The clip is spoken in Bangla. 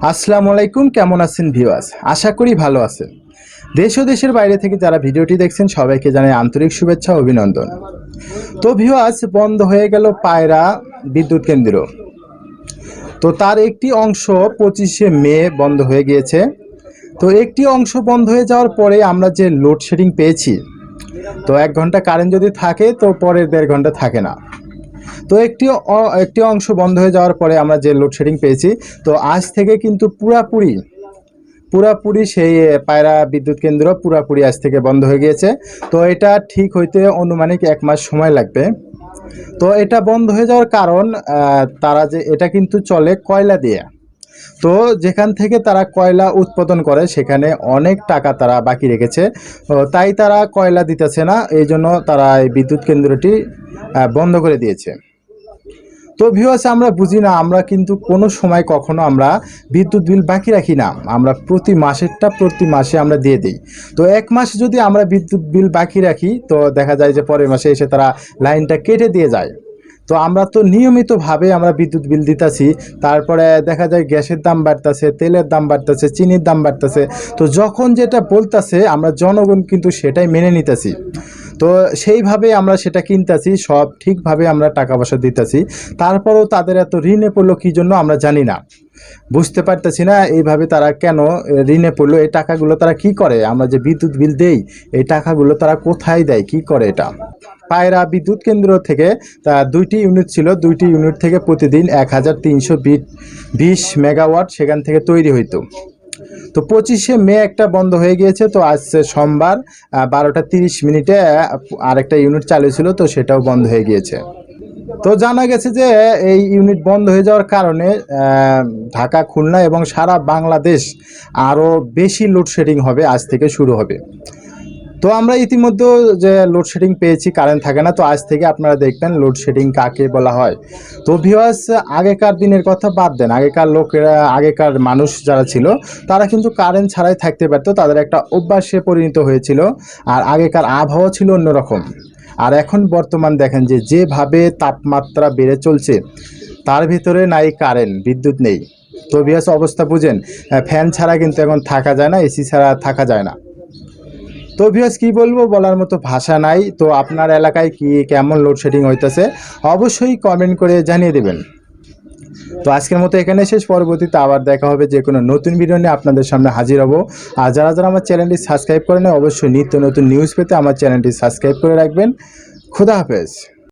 আসসালামু আলাইকুম, কেমন আছেন ভিউয়ার্স? আশা করি ভালো আছেন। দেশ ও দেশের বাইরে থেকে যারা ভিডিওটি দেখছেন সবাইকে জানাই আন্তরিক শুভেচ্ছা ও অভিনন্দন। তো ভিউয়ার্স, বন্ধ হয়ে গেল পায়রা বিদ্যুৎ কেন্দ্র। তো তার একটি অংশ 25শে মে বন্ধ হয়ে গিয়েছে। তো একটি অংশ বন্ধ হয়ে যাওয়ার পরে আমরা যে লোডশেডিং পেয়েছি, তো 1 ঘন্টা কারেন্ট যদি থাকে তো পরের 1.5 ঘন্টা থাকে না। তো একটি অংশ বন্ধ হয়ে যাওয়ার পরে আমরা যে লোডশেডিং পেয়েছি, তো আজ থেকে কিন্তু পুরাপুরি সেই পায়রা বিদ্যুৎ কেন্দ্র পুরাপুরি আজ থেকে বন্ধ হয়ে গিয়েছে। তো এটা ঠিক হইতে আনুমানিক 1 মাস সময় লাগবে। তো এটা বন্ধ হয়ে যাওয়ার কারণ, তারা যে এটা কিন্তু চলে কয়লা দিয়ে। তো যেখান থেকে তারা কয়লা উৎপাদন করে সেখানে অনেক টাকা তারা বাকি রেখেছে। তাই তারা কয়লা দিতেছে না, এই জন্য তারা এই বিদ্যুৎ কেন্দ্রটি বন্ধ করে দিয়েছে। তো ভিউয়ার্স, আমরা বুঝি না, আমরা কিন্তু কোনো সময় কখনো আমরা বিদ্যুৎ বিল বাকি রাখি না। আমরা প্রতি মাসে আমরা দিয়ে দিই। তো 1 মাস যদি আমরা বিদ্যুৎ বিল বাকি রাখি, তো দেখা যায় যে পরের মাসে এসে তারা লাইনটা কেটে দিয়ে যায়। তো আমরা তো নিয়মিতভাবে আমরা বিদ্যুৎ বিল দিতেছি, তারপরে দেখা যায় গ্যাসের দাম বাড়তেছে, তেলের দাম বাড়তেছে, চিনির দাম বাড়তেছে। তো যখন যেটা বলতেছে আমরা জনগণ কিন্তু সেটাই মেনে নিতেছি। তো সেইভাবে আমরা সেটা কিনতেছি, সব ঠিকভাবে আমরা টাকা পয়সা দিতেছি। তারপরেও তাদের এত ঋণে পড়লো কী জন্য আমরা জানি না, বুঝতে পারতেছি না। এইভাবে তারা কেন ঋণে পড়লো? এই টাকাগুলো তারা কি করে? আমরা যে বিদ্যুৎ বিল দেই, এই টাকাগুলো তারা কোথায় দেয়, কি করে এটা? পায়রা বিদ্যুৎ কেন্দ্র থেকে 2টি ইউনিট ছিল, 2টি ইউনিট থেকে প্রতিদিন 1320 মেগাওয়াট সেখান থেকে তৈরি হইতো। তো 25শে মে একটা বন্ধ হয়ে গিয়েছে। তো আজ সোমবার 12টা 30 মিনিটে আরেকটা ইউনিট চালু ছিল, তো সেটাও বন্ধ হয়ে গিয়েছে। তো জানা গেছে যে এই ইউনিট বন্ধ হয়ে যাওয়ার কারণে ঢাকা, খুলনা এবং সারা বাংলাদেশ আরও বেশি লোডশেডিং হবে, আজ থেকে শুরু হবে। তো আমরা ইতিমধ্যে যে লোডশেডিং পেয়েছি, কারেন্ট থাকে না। তো আজ থেকে আপনারা দেখবেন লোডশেডিং কাকে বলা হয়। তো ভিউয়ার্স, আগেকার দিনের কথা বাদ দেন, আগেকার মানুষ যারা ছিল তারা কিন্তু কারেন্ট ছাড়াই থাকতে পারতো, তাদের একটা অভ্যাসে পরিণত হয়েছিল। আর আগেকার আবহাওয়া ছিল অন্যরকম। আর এখন বর্তমান দেখেন যে যেভাবে তাপমাত্রা বেড়ে চলছে, তার ভিতরে নাই কারেন্ট, বিদ্যুৎ নেই। তো ভিউয়ার্স, অবস্থা বুঝেন। ফ্যান ছাড়া কিন্তু এখন থাকা যায় না, এসি ছাড়া থাকা যায় না। তো ভিউয়ার্স, কি বলবো, বলার মতো ভাষা নাই। তো আপনার এলাকায় কেমন লোডশেডিং হইতেছে অবশ্যই কমেন্ট করে জানিয়ে দেবেন। তো আজকের মতো এখানে শেষ, পরবর্তীতে আবার দেখা হবে যে কোনো নতুন ভিডিও নিয়ে আপনাদের সামনে হাজির হব। আর যারা আমার চ্যানেলটি সাবস্ক্রাইব করেন, অবশ্যই নিত্য নতুন নিউজ পেতে আমার চ্যানেলটি সাবস্ক্রাইব করে রাখবেন। খুদা হাফেজ।